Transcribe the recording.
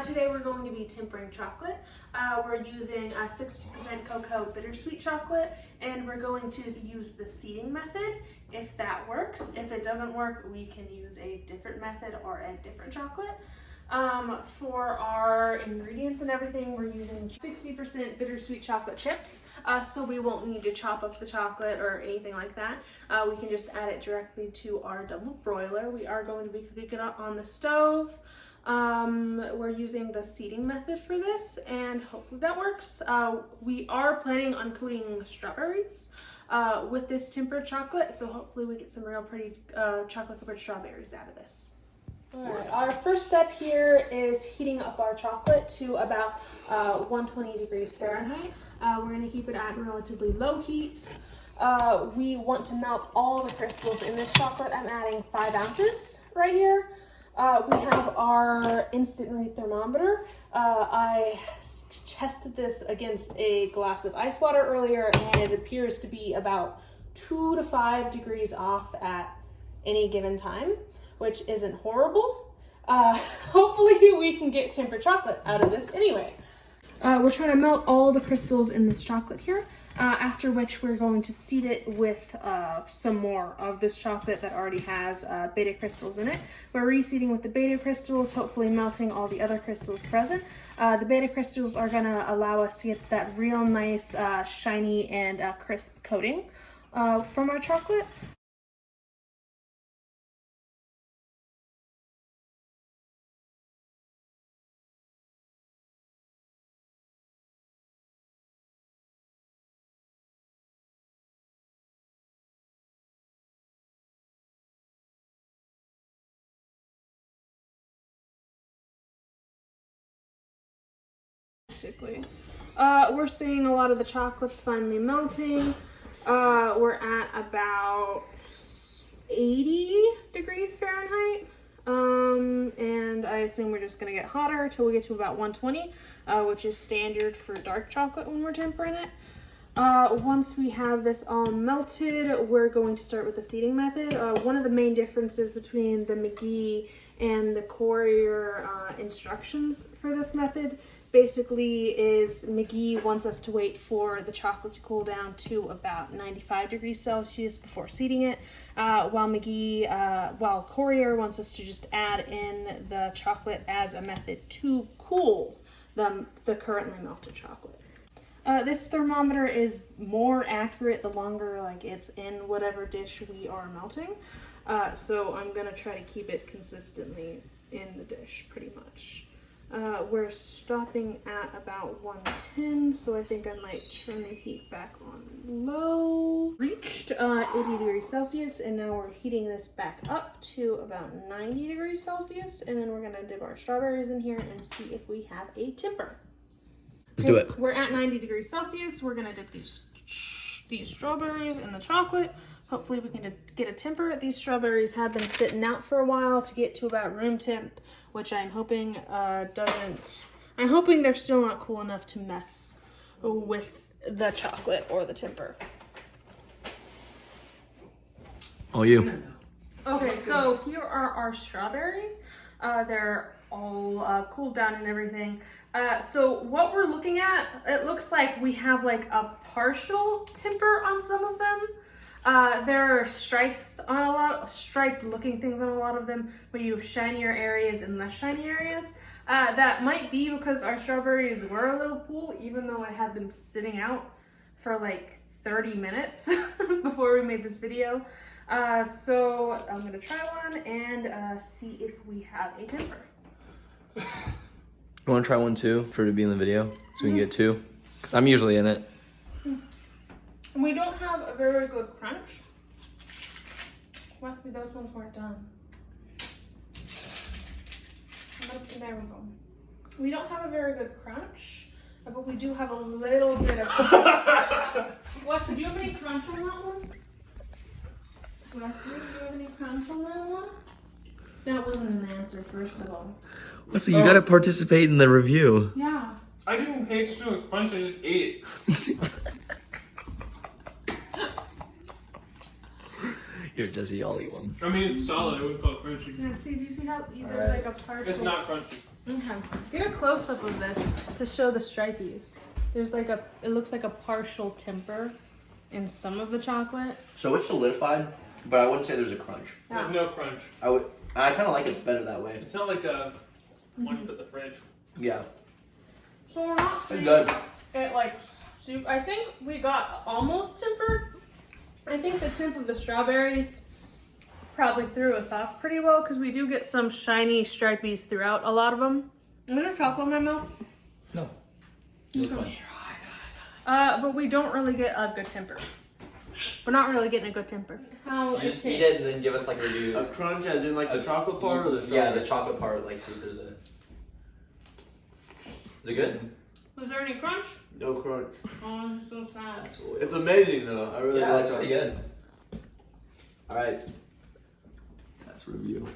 Today we're going to be tempering chocolate. We're using a 60% cocoa bittersweet chocolate, and we're going to use the seeding method if that works. If it doesn't work, we can use a different method or a different chocolate. For our ingredients and everything, we're using 60% bittersweet chocolate chips, so we won't need to chop up the chocolate or anything like that. We can just add it directly to our double broiler. We are going to be cooking it up on the stove. We're using the seeding method for this, and hopefully that works. We are planning on coating strawberries with this tempered chocolate, so hopefully we get some real pretty chocolate covered strawberries out of this. Alright, our first step here is heating up our chocolate to about 120 degrees Fahrenheit. We're going to keep it at relatively low heat. We want to melt all the crystals in this chocolate. I'm adding 5 ounces right here. We have our instant read thermometer. I tested this against a glass of ice water earlier, and it appears to be about 2 to 5 degrees off at any given time, which isn't horrible. Hopefully we can get tempered chocolate out of this anyway. We're trying to melt all the crystals in this chocolate here, after which we're going to seed it with some more of this chocolate that already has beta crystals in it. We're reseeding with the beta crystals, hopefully melting all the other crystals present. The beta crystals are going to allow us to get that real nice shiny and crisp coating from our chocolate. Basically. We're seeing a lot of the chocolates finally melting. We're at about 80 degrees Fahrenheit. And I assume we're just gonna get hotter till we get to about 120, which is standard for dark chocolate when we're tempering it. Once we have this all melted, we're going to start with the seeding method. One of the main differences between the McGee and the Courier instructions for this method basically is McGee wants us to wait for the chocolate to cool down to about 95 degrees Celsius before seeding it, while Courier wants us to just add in the chocolate as a method to cool the currently melted chocolate. This thermometer is more accurate the longer it's in whatever dish we are melting. So I'm gonna try to keep it consistently in the dish pretty much. We're stopping at about 110, so I think I might turn the heat back on low. Reached 80 degrees Celsius, and now we're heating this back up to about 90 degrees Celsius, and then we're gonna dip our strawberries in here and see if we have a temper. Let's do it. We're at 90 degrees Celsius. We're gonna dip these strawberries in the chocolate. Hopefully we can get a temper. These strawberries have been sitting out for a while to get to about room temp, which I'm hoping I'm hoping they're still not cool enough to mess with the chocolate or the temper. All you. Okay, so here are our strawberries. They're all cooled down and everything. So what we're looking at, it looks like we have a partial temper on some of them. There are stripes on striped looking things on a lot of them, but you have shinier areas and less shiny areas. That might be because our strawberries were a little cool, even though I had them sitting out for 30 minutes before we made this video. So I'm gonna try one and see if we have a temper. You wanna try one too for to be in the video? So we can get 2? 'Cause I'm usually in it. We don't have a very good crunch. Wesley, those ones weren't done. There we go. We don't have a very good crunch, but we do have a little bit of... Wesley, do you have any crunch on that one? Wesley, do you have any crunch on that one? That wasn't an answer, first of all. So you gotta participate in the review. Yeah. I didn't pay attention to a crunch, I just ate it. Here, Jessie, I'll eat one. I mean, it's solid. I wouldn't call it crunchy. Yeah, see, do you see how there's a partial... It's not crunchy. Okay. Get a close up of this to show the stripies. There's like it looks like a partial temper in some of the chocolate. So it's solidified, but I wouldn't say there's a crunch. Yeah. No crunch. I kind of like it better that way. It's not like a one you put in the fridge. Yeah. So we're not It's seeing good. it like soup. I think we got almost tempered. I think the temp of the strawberries probably threw us off pretty well because we do get some shiny stripies throughout a lot of them. Is there chocolate in my mouth? No. But we don't really get a good temper. We're not really getting a good temper. How Just eat it and then give us like a review. A crunch as in like the chocolate part or the strawberry? Yeah, the chocolate part, like see if there's a... Is it good? Was there any crunch? No crunch. Oh, this is so sad. That's what It's amazing though. I really Yeah, like that's it. pretty good. Alright. That's review.